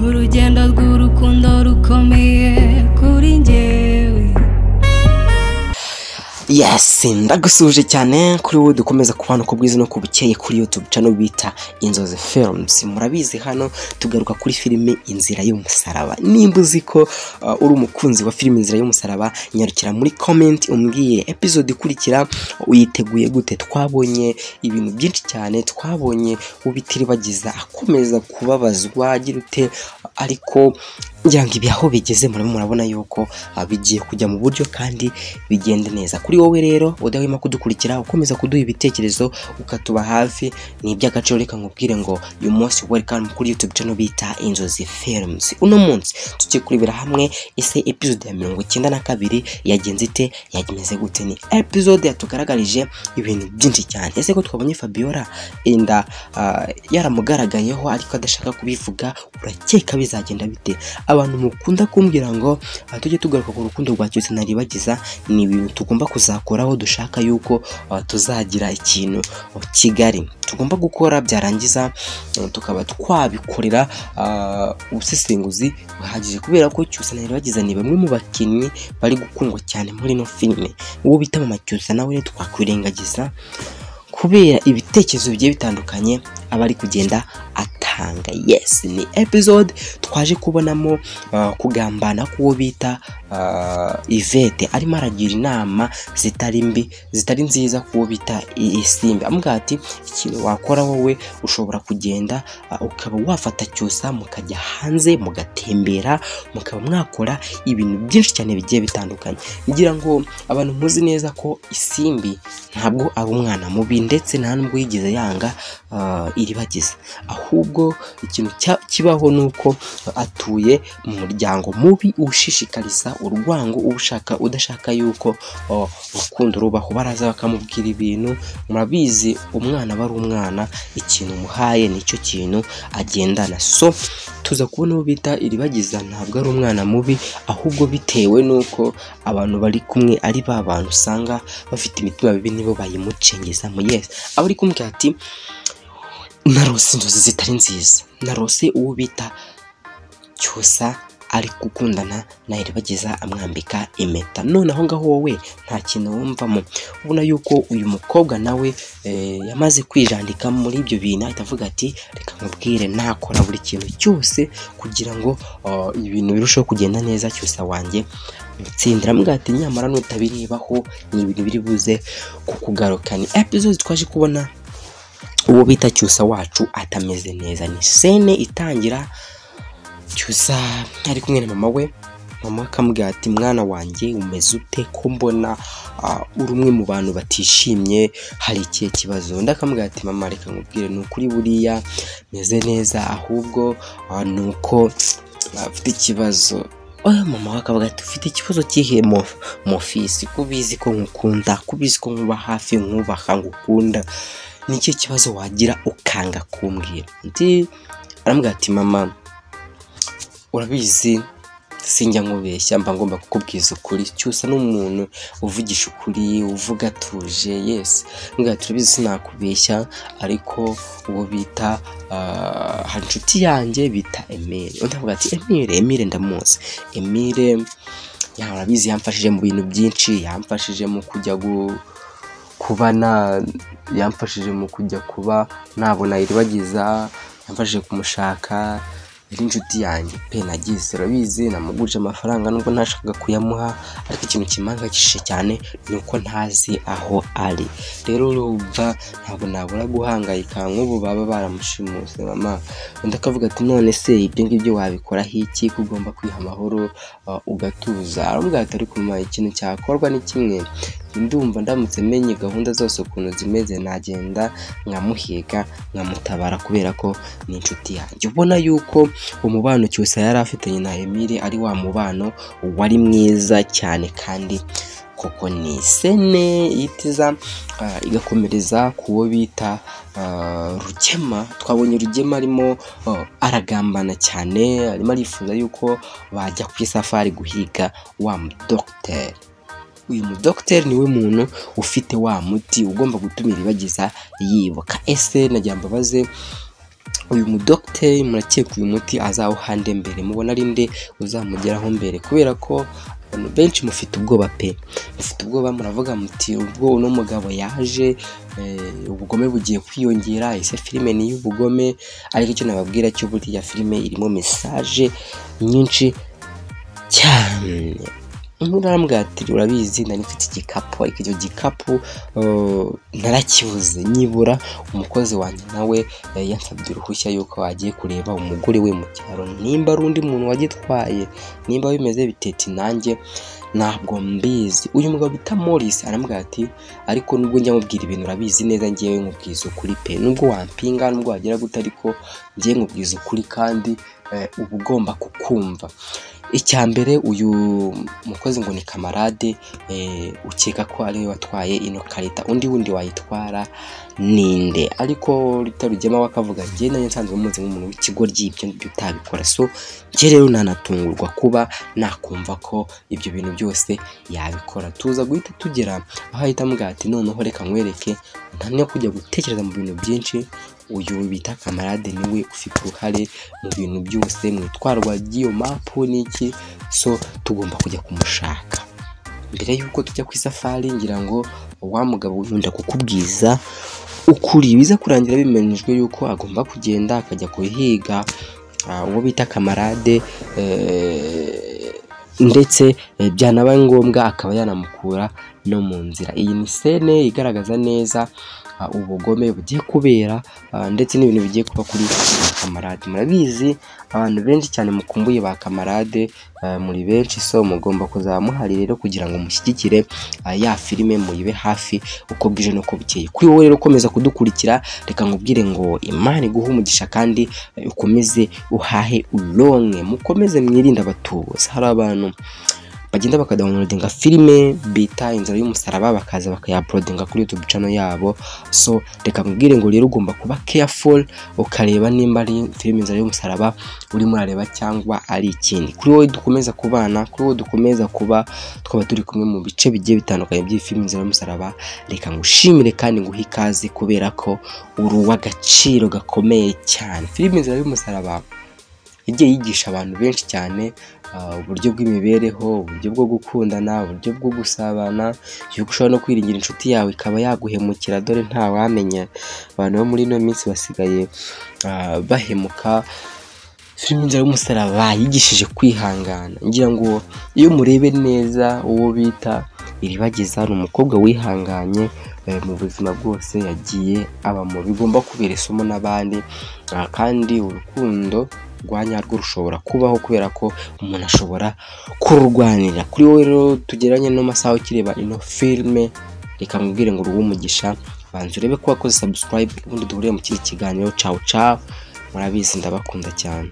urugendo rw'urukundo rukomeye kuri njyewe. Yes, ndagusuje cyane kuri wowe dukomeza kubana uko bwiza no kubukeye kuri YouTube channel bita Inzozi Films. Murabizi hano tugaruka kuri filime Inzira y'Umusaraba. Nimba uzi ko uri umukunzi wa filime Inzira y'Umusaraba, nyarukira muri comment umbwire episode ikurikira uyiteguye gute. Twabonye ibintu byinshi cyane, twabonye ubitiri bagiza akomeza kubabazwa agira ute, ariko ngira ngo ibi aho bigeze murabona yuko bigiye kujya mu buryo kandi bigende neza. Kuri wowe rero udahwema kudukurikira, ukomeza kuduha ibitekerezo, ukatuba hafi, ni iby'agaciro. Reka nkubwire ngo uyu munsi welcome kuri YouTube channel bita Inzozi Films. Uno munsi tugiye kurebera hamwe ese episode ya 92 yagenze ite, yagimeze gute. Ni episode yatugaragarije ibintu byinshi cyane. Ese ko twabonye Fabiola enda yaramugaragayeho ariko adashaka kubivuga, urakeka bizagenda bite? Abantu mukunda kumbwira ngo tujye tugaruka ku rukundo rwa cyose naribagiza, ni ibintu tugomba kuzakoraho, dushaka yuko tuzagira ikintu Kigali tugomba gukora, byarangiza tukaba twabikorera ubusesenguzi buhagije, kubera ko cyose naribagiza ni bamwe mu bakinnyi bari gukundwa cyane muri no filime. Uwo bita Mama Cyusa nawe twakwirengagiza kubera ibitekerezo bigiye bitandukanye abari kugenda atanga. Yes, ni episode twaje kubonamo kugambana kuwo bita Yvette arimo aragira inama zitari mbi, zitari nziza kuwo bita Isimbi. Ambwira ati ikintu wakora wowe ushobora kugenda ukaba wafata Cyusa mukajya hanze mugatembera, mukaba mwakora ibintu byinshi cyane bigiye bitandukanye. Ngira ngo abantu muzi neza ko Isimbi ntabwo ari umwana mubi, ndetse nta nubwo yigeze yanga iribagiza, ahubwo ikintu kibaho nuko atuye mu muryango mubi ushishikariza urwango, udashaka yuko urukundo rubaho. Baraza bakamubwira ibintu, murabizi umwana bari umwana, ikintu muhaye nicyo kintu agendana. So tuza kubona uwo bita iribagiza ntabwo ari umwana mubi, ahubwo bitewe nuko abantu bari kumwe ari ba bantu usanga bafite imitima bibi, nibo bayimucengeza mu. Yes, abari kumubwira ati narose inzozi zitari nziza, narose uwo bita Cyusa ari gukundana na iribagiza amwambika impeta. None aho ngaho wowe nta kintu wumvamo, ubona yuko uyu mukobwa nawe yamaze kwijandika muri ibyo bintu, atavuga ati reka nkubwire nakora buri kintu cyose kugira ngo ibintu birusheho kugenda neza Cyusa wanjye mutsindira. Mbwa ati nyamara nutabiribaho ni ibintu biri buze kukugaruka. Ni episode twaje kubona uwo bita Cyusa wacu atameze neza. Ni scene itangira Cyusa ari kumwe na mama we, mama akamubwira ati mwana wanjye umeze ute ko mbona uri umwe mu bantu batishimye, hari ikihe kibazo? Ndakamubwira ati mama reka nkubwire n'ukuri buriya meze neza, ahubwo nuko afite ikibazo. Mama akavuga ati ufite ikibazo kihe mu fisi, kubizi ko nkukunda, kubizi ko nkuba hafi, nkubaha, ngukunda, ni ikihe kibazo wagira ukanga kumbwira? Aramubwira ati mama urabizi sinjya nkubeshya, mba ngomba kukubwiza ukuri. Cyusa n'umuntu uvugisha ukuri, uvuga atuje. Yes, mbwa turabizi sinakubeshya, ariko uwo bita hari inshuti yanjye bita Emile. Ndavuga ati Emile ndamuzi. Emile urabizi yamfashije mu bintu byinshi, yamfashije mu kujya yamfashije mu kujya kuba nabona iribagiza, yamfashije kumushaka, ari inshuti yanjye pe nagize. Urabizi namuguje amafaranga nubwo ntashaka kuyamuha, ariko ikintu kimangakishije cyane nuko ntazi aho ari. Rero urumva ntabwo nabura guhangayika, nk'ubu baba baramushimuse mama. Ndakavuga ati none se ibyo ngibyo wabikora iki, kugomba kwiha amahoro ugatuza? Aramubwira ati ariko mama ikintu cyakorwa ni kimwe, ndumva ndamutse menye gahunda zose ukuntu zimeze, nagenda nkamuhiga nkamutabara kubera ko ni inshuti yanjye. Ubona yuko umubano Cyusa yari afitanye na Emile ari wa mubano wari mwiza cyane, kandi koko ni sene yitiza igakomereza kuwo bita Rugema. Twabonye Rugema arimo aragambana cyane, arimo arifuza yuko bajya ku isafari guhiga wa mudokiteri. Uyu mudokiteri niwe muntu ufite wa muti ugomba gutuma iribagiza yibuka. Ese nagira mbabaze uyu mudokiteri murakeka uyu muti azawuhande mbere, mubona ari nde uzamugeraho mbere, kubera ko benshi mufite ubwoba pe, mufite ubwoba, muravuga muti ubwo uno mugabo yaje ubugome bugiye kwiyongera, ese filime ni y'ubugome? Ariko icyo nababwira cyo buriya filime irimo message nyinshi cyane. Nturambwira ati urabizi nari mfite igikapu, ariko icyo gikapu narakibuze, nyibura umukozi wanjye nawe yansabye uruhushya yuko agiye kureba umugore we mu cyaro, nimba ari undi muntu wagitwaye, nimba bimeze bitete nanjye ntabwo mbizi. Uyu mugabo bita Morris arambwira ati ariko nubwo njya mubwira ibintu urabizi neza, ngiyewe nkubwiza ukuri pe, nubwo wampinga nubwo wagira gute, ariko ngiye nkubwiza ukuri kandi uba ugomba kukumva. Icya mbere, uyu mukozi ngo ni kamarade ukeka ko ariwe watwaye ino karita, undi wundi wayitwara ninde? Ariko ritarugema wakavuga njye nanjye nsanzwe muzi nk'umuntu w'ikigoryi, ibyo ngibyo utabikora. So njye rero nanatungurwa kuba nakumva ko ibyo bintu byose yabikora. Tuza guhita tugera aho ahita ambwira ati noneho reka nkwereke, ntamenya kujya gutekereza mu bintu byinshi, uyu bita kamarade niwe ufite uruhare mu bintu byose, mu itwarwa ry'iyo mapu n'iki. So tugomba kujya kumushaka. Mbere yuko tujya ku isafari, ngira ngo wa mugabo nkunda kukubwiza ukuri, biza kurangira bimenyejwe yuko agomba kugenda akajya kuhiga uwo bita kamarade, ndetse byanabaye ngombwa akaba yanamukura no mu nzira. Iyi ni scene igaragaza neza ubugome bugiye kubera ndetse n'ibintu bigiye kuba kuri kamarade. Murabizi abantu benshi cyane mukumbuye ba kamarade, muri benshi, so mugomba kuzamuhari rero kugira ngo mushyigikire ya filime, muyibe hafi uko bwije nuko bukeye. Kuri wowe rero ukomeza kudukurikira, reka nkubwire ngo Imana iguhe umugisha kandi ukomeze uhahe uronke, mukomeze mwirinde abatubuzi. Hari abantu bagenda bakadownloadinga filime bita Inzira y'Umusaraba bakaza bakayauploadinga kuri YouTube channel yabo. So reka nkubwire ngo rero ugomba kuba careful ukareba nimba ari filime Inzira y'Umusaraba urimo urareba cyangwa ari ikindi. Kuri wowe dukomeza kubana, kuri wowe dukomeza kuba twaba turi kumwe mu bice bigiye bitandukanye by'iyi filime Inzira y'Umusaraba, reka ngushimire kandi nguhe ikaze kubera ko uri uw'agaciro gakomeye cyane. Filime Inzira y'Umusaraba yagiye yigisha abantu benshi cyane uburyo bw'imibereho, uburyo bwo gukundana, uburyo bwo gusabana, yuko ushobora no kwiringira inshuti yawe ikaba yaguhemukira, dore nta wamenya abantu bo muri ino minsi basigaye bahemuka. Filime Inzira y'Umusaraba yigishije kwihangana. Ngira ngo iyo murebe neza uwo bita Iribagiza, ni umukobwa wihanganye mu buzima bwose yagiye abamo, bigomba kubera isomo n'abandi. Kandi urukundo rwanyarwo rushobora kubaho kubera ko umuntu ashobora kururwanira. Kuri wowe rero tugeranye no masaha ukireba ino filime, reka nkubwire ngo uruhe umugisha, banza urebe ko wakoze subscribe, ubundi duhurire mu kindi kiganiro. Ciao ciao, murabizi ndabakunda cyane.